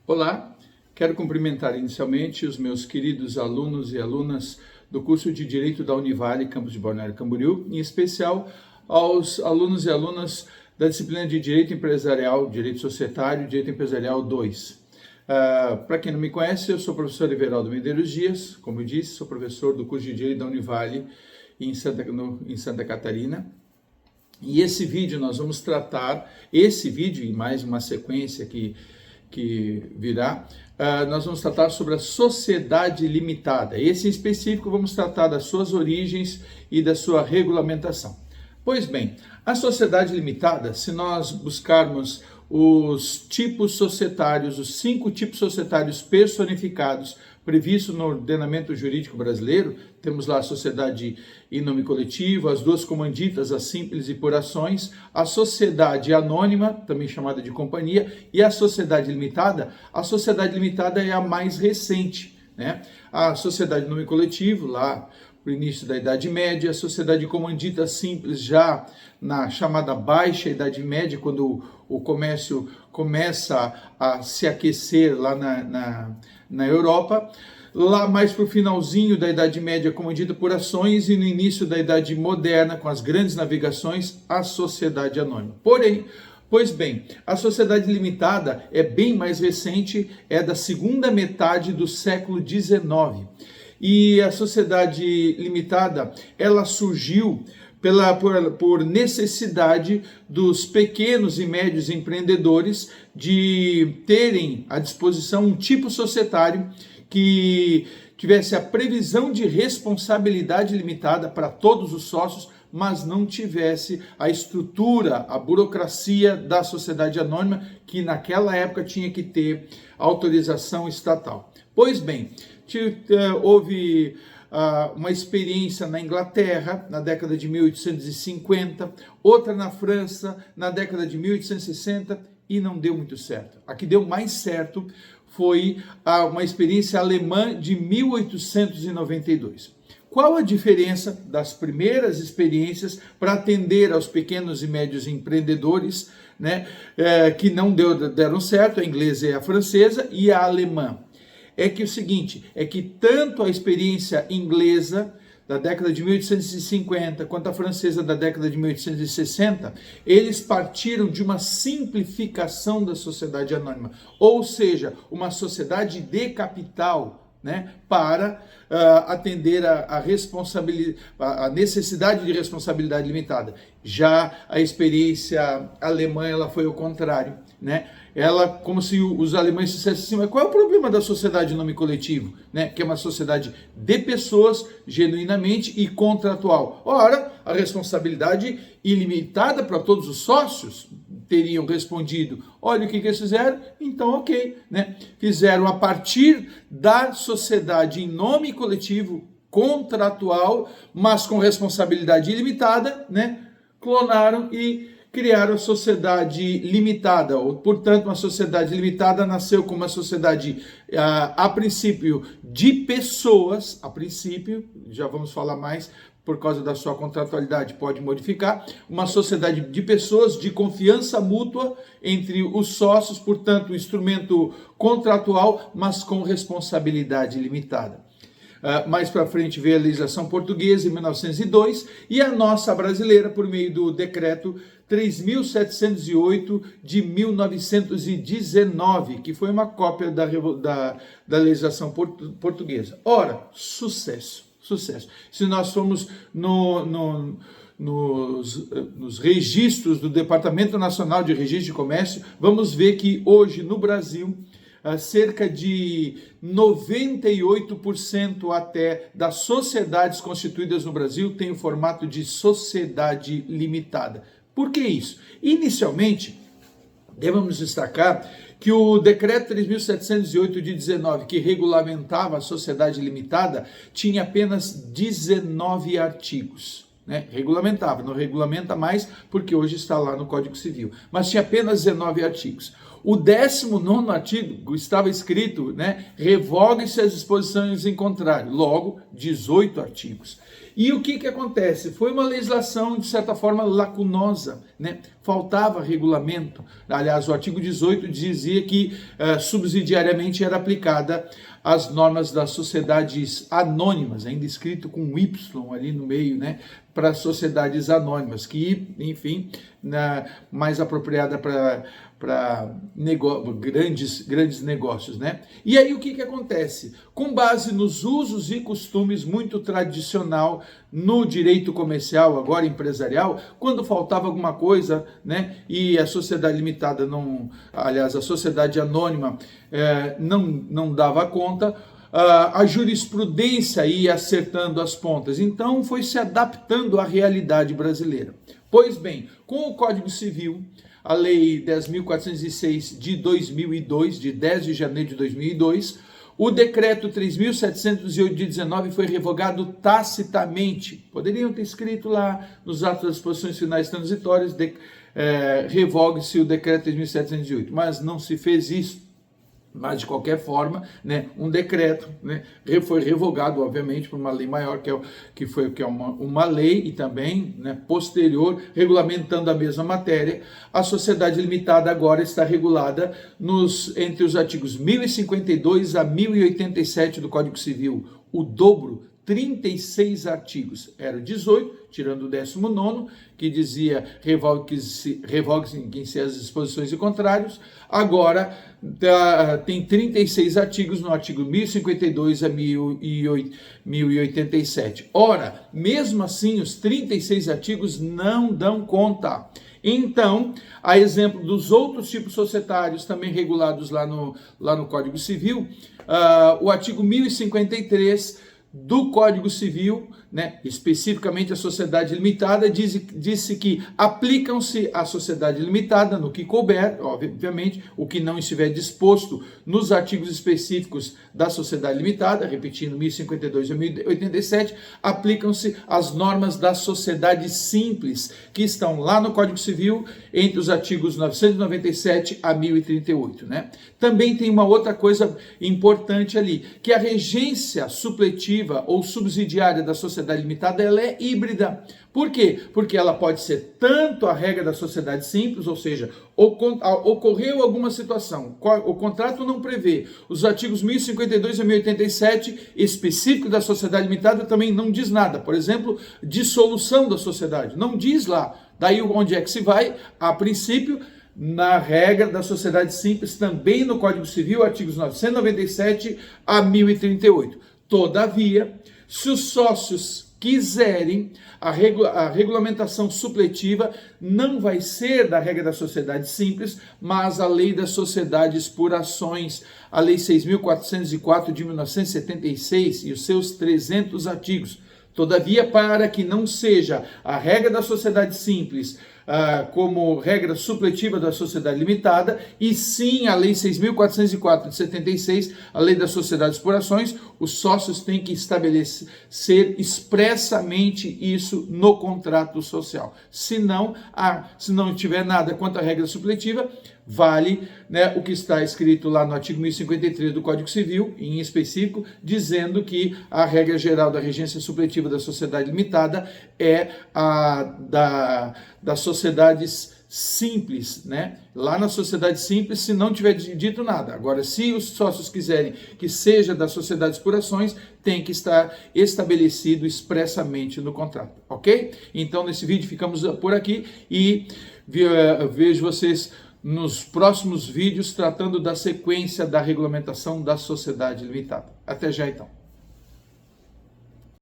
Olá, quero cumprimentar inicialmente os meus queridos alunos e alunas do curso de Direito da Univale, campus de Balneário Camboriú, em especial aos alunos e alunas da disciplina de Direito Empresarial, Direito Societário, Direito Empresarial 2. Para quem não me conhece, eu sou o professor Everaldo Medeiros Dias, como eu disse, sou professor do curso de Direito da Univale em Santa Catarina. E esse vídeo nós vamos tratar, e mais uma sequência que virá, nós vamos tratar sobre a sociedade limitada. Esse em específico vamos tratar das suas origens e da sua regulamentação. Pois bem, a sociedade limitada, se nós buscarmos os tipos societários, os 5 tipos societários personificados previstos no ordenamento jurídico brasileiro, temos lá a sociedade em nome coletivo, as duas comanditas, as simples e por ações, a sociedade anônima, também chamada de companhia, e a sociedade limitada. A sociedade limitada é a mais recente, né? A sociedade em nome coletivo, lá no início da Idade Média, a sociedade comandita simples já na chamada Baixa Idade Média, quando o comércio começa a se aquecer lá na Europa. Lá mais para o finalzinho da Idade Média, comandita por ações, e no início da Idade Moderna, com as grandes navegações, a sociedade anônima. Pois bem, a sociedade limitada é bem mais recente, é da segunda metade do século XIX. E a sociedade limitada, ela surgiu por necessidade dos pequenos e médios empreendedores de terem à disposição um tipo societário que tivesse a previsão de responsabilidade limitada para todos os sócios, mas não tivesse a estrutura, a burocracia da sociedade anônima, que naquela época tinha que ter autorização estatal. Pois bem, houve uma experiência na Inglaterra, na década de 1850, outra na França, na década de 1860, e não deu muito certo. A que deu mais certo foi uma experiência alemã de 1892. Qual a diferença das primeiras experiências para atender aos pequenos e médios empreendedores, né, que não deram certo, a inglesa e a francesa, e a alemã? É que o seguinte, é que tanto a experiência inglesa da década de 1850 quanto a francesa da década de 1860, eles partiram de uma simplificação da sociedade anônima, ou seja, uma sociedade de capital, né, para atender a necessidade de responsabilidade limitada. Já a experiência alemã, ela foi o contrário, né? Ela, como se os alemães dissessem assim, mas qual é o problema da sociedade em nome coletivo, né? Que é uma sociedade de pessoas, genuinamente e contratual. Ora, a responsabilidade ilimitada para todos os sócios teriam respondido, olha o que eles fizeram, então ok, né? Fizeram a partir da sociedade em nome coletivo, contratual, mas com responsabilidade ilimitada, né? Clonaram e criaram a sociedade limitada, ou, portanto, uma sociedade limitada nasceu como uma sociedade, a princípio, de pessoas, a princípio, já vamos falar mais, por causa da sua contratualidade, pode modificar, uma sociedade de pessoas de confiança mútua entre os sócios, portanto, um instrumento contratual, mas com responsabilidade limitada. Mais para frente veio a legislação portuguesa em 1902 e a nossa brasileira por meio do decreto 3.708 de 1919, que foi uma cópia da legislação portuguesa. Ora, sucesso. Se nós formos nos registros do Departamento Nacional de Registro de Comércio, vamos ver que hoje no Brasil, cerca de 98% até das sociedades constituídas no Brasil têm o formato de sociedade limitada. Por que isso? Inicialmente, devemos destacar que o decreto 3.708 de 19, que regulamentava a sociedade limitada, tinha apenas 19 artigos. Né? Regulamentava, não regulamenta mais porque hoje está lá no Código Civil, mas tinha apenas 19 artigos. O 19º artigo estava escrito, né, revoguem-se as disposições em contrário, logo 18 artigos. E o que acontece? Foi uma legislação, de certa forma, lacunosa, né? Faltava regulamento. Aliás, o artigo 18 dizia que subsidiariamente era aplicada as normas das sociedades anônimas, ainda escrito com Y ali no meio, né? Para sociedades anônimas, que, enfim, mais apropriada para grandes negócios, né? E aí o que acontece? Com base nos usos e costumes muito tradicional no direito comercial, agora empresarial, quando faltava alguma coisa, né? E a sociedade limitada a sociedade anônima não dava conta, a jurisprudência ia acertando as pontas, então foi se adaptando à realidade brasileira. Pois bem, com o Código Civil, a Lei 10.406 de 2002, de 10 de janeiro de 2002, o Decreto 3.708 de 19 foi revogado tacitamente. Poderiam ter escrito lá nos atos das disposições finais transitórias, revogue-se o Decreto 3.708, mas não se fez isso. Mas, de qualquer forma, né, um decreto, né, foi revogado, obviamente, por uma lei maior, que é uma lei e também, né, posterior, regulamentando a mesma matéria. A sociedade limitada agora está regulada entre os artigos 1052 a 1087 do Código Civil, o dobro, 36 artigos. Era 18, tirando o 19º, que dizia revogue-se as disposições e contrários. Agora tem 36 artigos no artigo 1052 a 1087. Ora, mesmo assim, os 36 artigos não dão conta. Então, a exemplo dos outros tipos societários também regulados lá no Código Civil, o artigo 1053 do Código Civil, né, especificamente a sociedade limitada, disse que aplicam-se à sociedade limitada no que couber, obviamente, o que não estiver disposto nos artigos específicos da sociedade limitada, repetindo 1052 e 1087, aplicam-se as normas da sociedade simples, que estão lá no Código Civil, entre os artigos 997 a 1038, né? Também tem uma outra coisa importante ali, que a regência supletiva ou subsidiária da sociedade limitada, ela é híbrida. Por quê? Porque ela pode ser tanto a regra da sociedade simples, ou seja, ocorreu alguma situação, o contrato não prevê, os artigos 1052 e 1087 específico da sociedade limitada também não diz nada. Por exemplo, dissolução da sociedade, não diz lá. Daí onde é que se vai? A princípio, na regra da sociedade simples, também no Código Civil, artigos 997 a 1038. Todavia, se os sócios quiserem, a regulamentação supletiva não vai ser da regra da sociedade simples, mas a lei das sociedades por ações, a lei 6.404 de 1976 e os seus 300 artigos. Todavia, para que não seja a regra da sociedade simples como regra supletiva da sociedade limitada, e sim a lei 6.404 de 76, a lei das sociedades por ações, os sócios têm que estabelecer expressamente isso no contrato social. Se não tiver nada quanto à regra supletiva, vale, né, o que está escrito lá no artigo 1053 do Código Civil, em específico, dizendo que a regra geral da regência supletiva da sociedade limitada é a das sociedades simples, né? Lá na sociedade simples, se não tiver dito nada. Agora, se os sócios quiserem que seja das sociedades por ações, tem que estar estabelecido expressamente no contrato, ok? Então, nesse vídeo ficamos por aqui e vejo vocês nos próximos vídeos tratando da sequência da regulamentação da sociedade limitada. Até já, então.